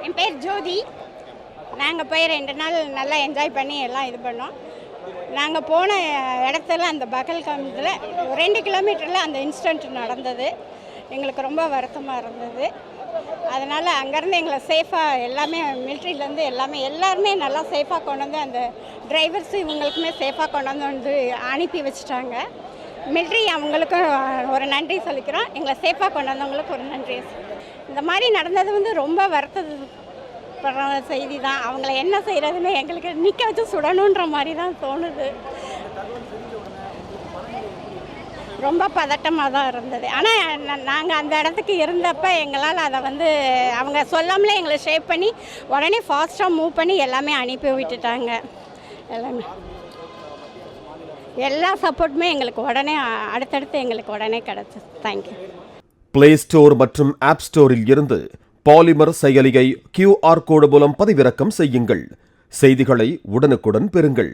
என் பேர் ஜோதி. நாங்கள் போய் 2 நாள் நல்லா என்ஜாய் பண்ணி எல்லாம் இது பண்ணோம். நாங்கள் போன இடத்துல அந்த பகல்காமத்தில் 2 கிலோமீட்டரில் அந்த இன்சிடெண்ட் நடந்தது. எங்களுக்கு ரொம்ப வருத்தமாக இருந்தது. அதனால் அங்கேருந்து எங்களை சேஃபாக எல்லாமே மிலிட்ரியிலேருந்து எல்லாருமே நல்லா சேஃபாக கொண்டு வந்து அந்த டிரைவர்ஸ் இவங்களுக்குமே சேஃபாக கொண்டு வந்து அனுப்பி வச்சுட்டாங்க. மிலிட்ரி அவங்களுக்கும் ஒரு நன்றி சொல்லிக்கிறோம். எங்களை சேஃபாக கொண்டு வந்தவங்களுக்கு ஒரு நன்றி. இந்த மாதிரி நடந்தது ரொம்ப வருத்தப்படுற செய்தி தான். அவங்கள என்ன செய்கிறதுன்னு எங்களுக்கு நிற்க வச்சு சுடணுன்ற மாதிரி தான் தோணுது. ரொம்ப பதட்டமாக தான் இருந்தது. ஆனால் நாங்கள் அந்த இடத்துக்கு இருந்தப்போ எங்களால் அதை அவங்க சொல்லாமலே எங்களை ஷேப் பண்ணி உடனே ஃபாஸ்ட்டாக மூவ் பண்ணி எல்லாமே அனுப்பி விட்டுட்டாங்க. எல்லா சப்போர்ட்டுமே எங்களுக்கு உடனே அடுத்தடுத்து எங்களுக்கு உடனே கிடச்சிது. தேங்க்யூ. பிளே ஸ்டோர் மற்றும் ஆப் ஸ்டோரில் இருந்து பாலிமர் செயலியை QR கோடு மூலம் பதிவிறக்கம் செய்யுங்கள். செய்திகளை உடனுக்குடன் பெறுங்கள்.